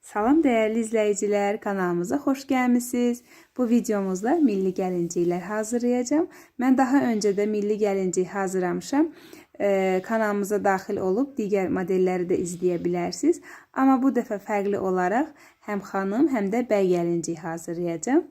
Salam dəyərli izləyicilər, kanalımıza xoş gəlmisiniz. Bu videomuzda milli gəlinciklər hazırlayacağım. Mən daha öncə də milli gəlincik hazırlamışam. Kanalımıza daxil olub digər modelləri də izləyə bilərsiniz. Amma bu dəfə fərqli olaraq həm xanım, həm də bəy gəlincik hazırlayacağım.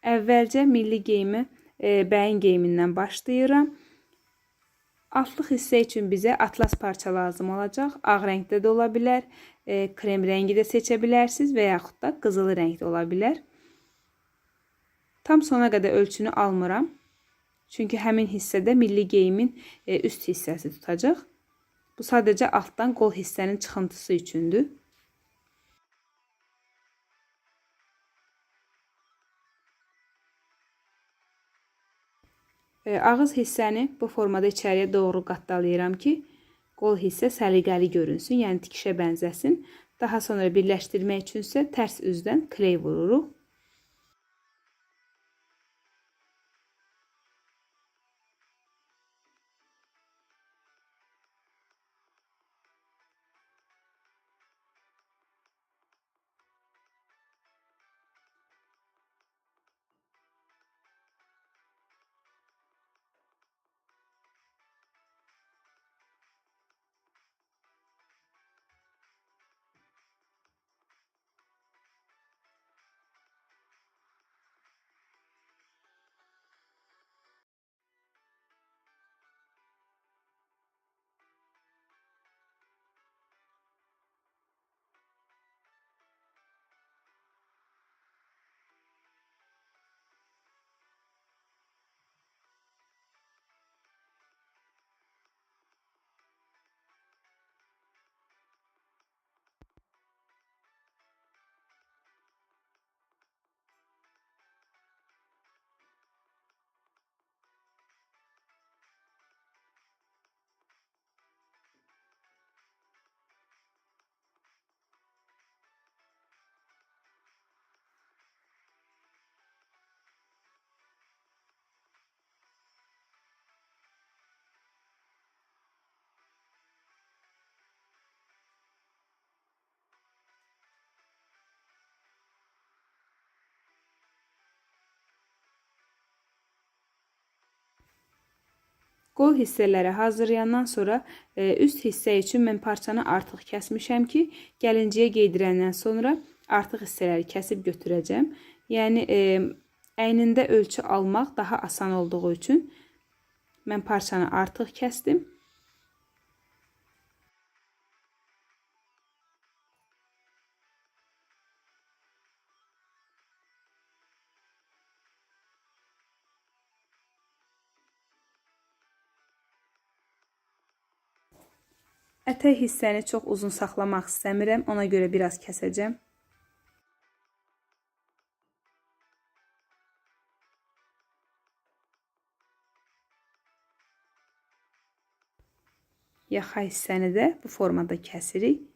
Əvvəlcə milli geyimi bəyin geyimindən başlayıram. Altlıq hissə üçün bizə atlas parça lazım olacaq. Ağ rəngdə də ola bilər, krem rəngi də seçə bilərsiniz və yaxud da qızılı rəngdə ola bilər. Tam sona qədər ölçünü almıram. Çünki həmin hissədə milli geyimin üst hissəsi tutacaq. Bu sadəcə altdan qol hissənin çıxıntısı üçündür. Ağız hissəni bu formada içəriyə doğru qatdalayıram ki, qol hissə səliqəli görünsün, yəni tikişə bənzəsin. Daha sonra birləşdirmək üçünsə tərs üzdən kley vururuq. Qol hissələri hazırlayandan sonra üst hissə üçün mən parçanı artıq kəsmişəm ki, gəlinciyə geydirəndən sonra artıq hissələri kəsib götürəcəm. Yəni əynində ölçü almaq daha asan olduğu üçün mən parçanı artıq kəsdim. Ətək hissəni çox uzun saxlamaq istəmirəm, ona görə biraz kəsəcəm. Yaxa hissəni də bu formada kəsirik.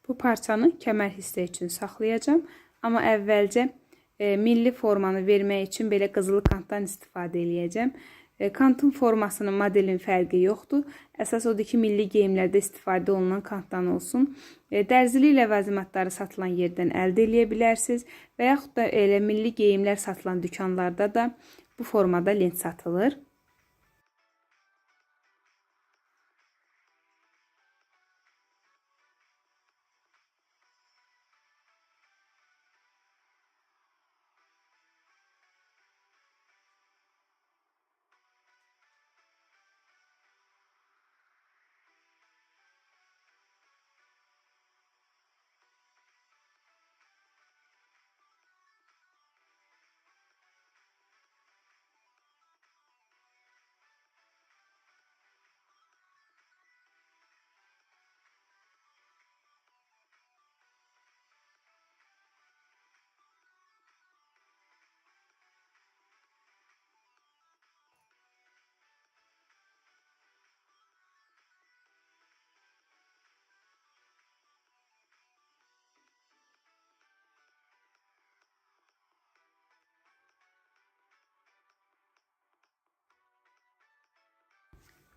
Bu parçanı kəmər hissə üçün saxlayacağım. Amma əvvəlcə milli formanı vermək üçün belə qızılı kantdan istifadə edəcəm. Kantın formasının modelin fərqi yoxdur. Əsas odur ki, milli geyimlərdə istifadə olunan kantdan olsun. Dərzilik ləvazimatları satılan yerdən əldə edə bilərsiniz. Və yaxud da elə milli geyimlər satılan dükanlarda da bu formada lent satılır.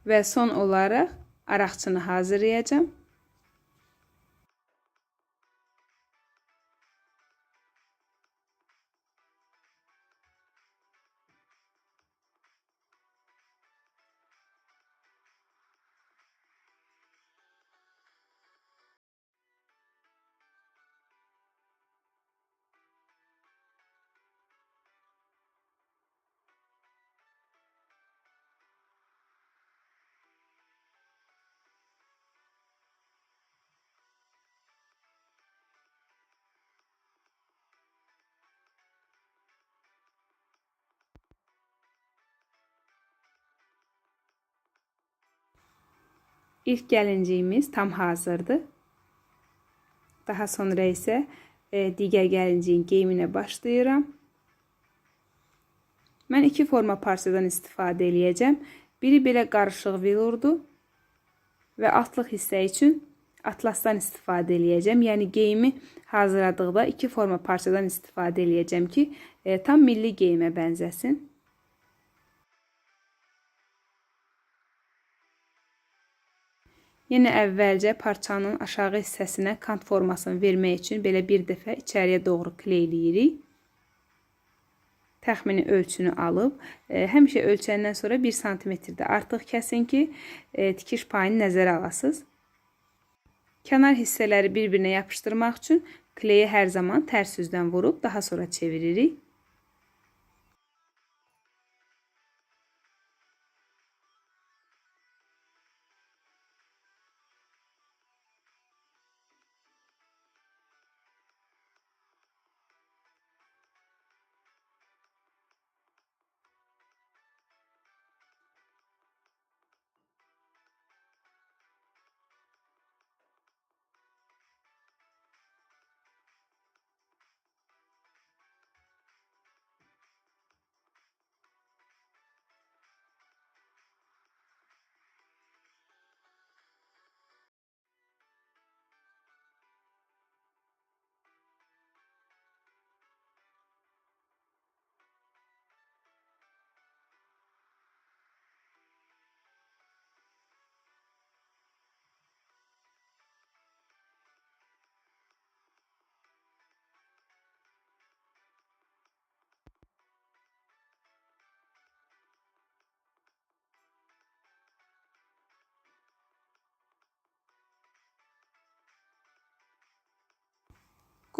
Və son olaraq araqçını hazırlayacağım. İlk gəlinciyimiz tam hazırdır. Daha sonra isə digər gəlinciyin geyiminə başlayıram. Mən iki forma parçadan istifadə eləyəcəm. Biri belə qarışıq velurdur və altlıq hissə üçün atlasdan istifadə eləyəcəm. Yəni geyimi hazırladıqda iki forma parçadan istifadə eləyəcəm ki, tam milli geyimə bənzəsin. Yenə əvvəlcə parçanın aşağı hissəsinə kant formasını vermək üçün belə bir dəfə içəriyə doğru kleyləyirik. Təxmini ölçünü alıb, həmişə ölçəndən sonra 1 sm-də artıq kəsin ki, tikiş payını nəzərə alasınız. Kənar hissələri bir-birinə yapışdırmaq üçün kleyi hər zaman tərs üzdən vurub daha sonra çeviririk.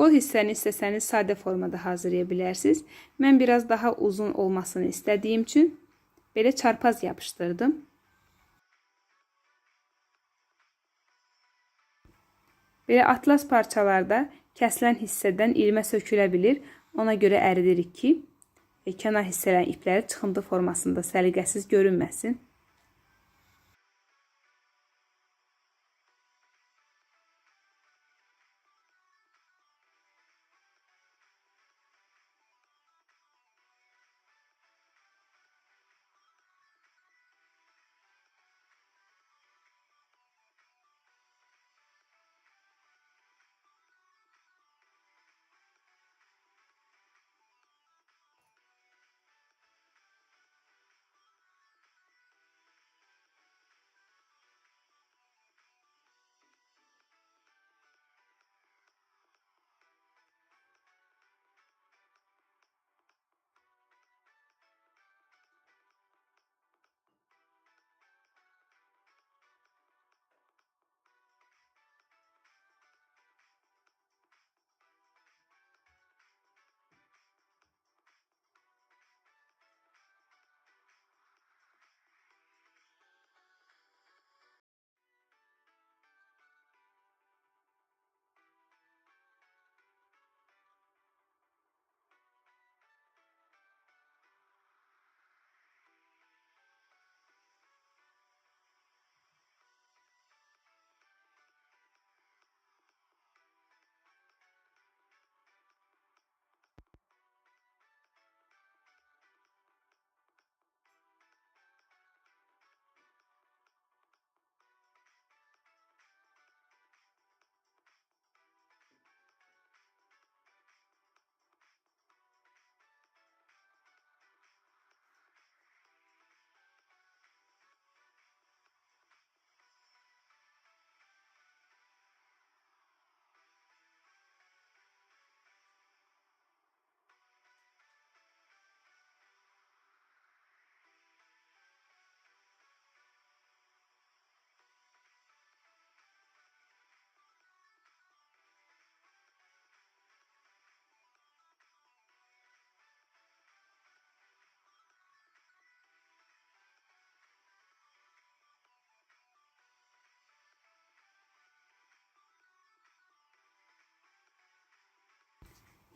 Qol hissəni istəsəniz sadə formada hazırlaya bilərsiniz. Mən biraz daha uzun olmasını istədiyim üçün belə çarpaz yapışdırdım. Belə atlas parçalarda kəsilən hissədən ilmə sökülə bilir. Ona görə əridirik ki, kənar hissələrin ipləri çıxıntı formasında səliqəsiz görünməsin.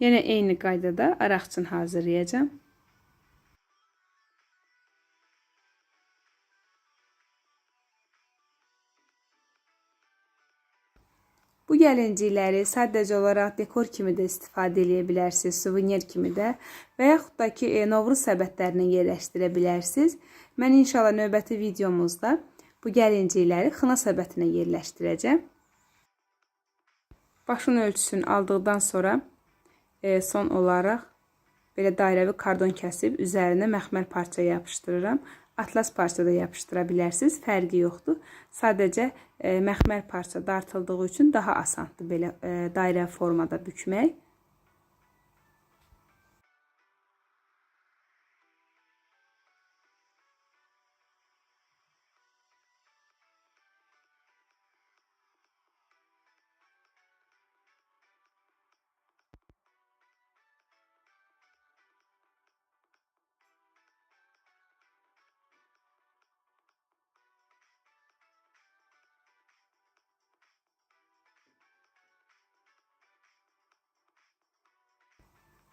Yenə eyni qaydada araq üçün hazırlayacağım. Bu gəlincikləri sadəcə olaraq dekor kimi də istifadə edə bilərsiniz, suvenir kimi də və yaxud da ki, Novruz səbətlərinə yerləşdirə bilərsiniz. Mən inşallah növbəti videomuzda bu gəlincikləri xına səbətinə yerləşdirəcəm. Başın ölçüsünü aldıqdan sonra son olaraq belə dairəvi kardon kəsib üzərinə məxmər parça yapışdırıram. Atlas parça da yapışdıra bilərsiniz, fərqi yoxdur. Sadəcə məxmər parça dartıldığı üçün daha asandır belə dairə formada bükmək.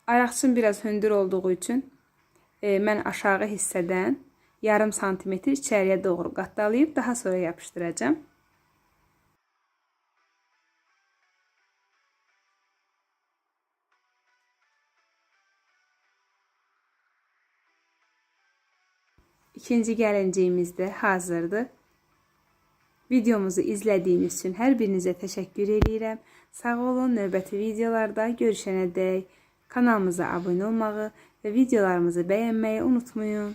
Araqçın biraz hündür olduğu üçün mən aşağı hissədən yarım santimetr içəriyə doğru qatdalayıb daha sonra yapışdıracağım. İkinci gəlinciyimiz də hazırdır. Videomuzu izlədiyiniz üçün hər birinizə təşəkkür edirəm. Sağ olun, növbəti videolarda görüşənədək kanalımıza abunə olmağı və videolarımızı bəyənməyi unutmayın.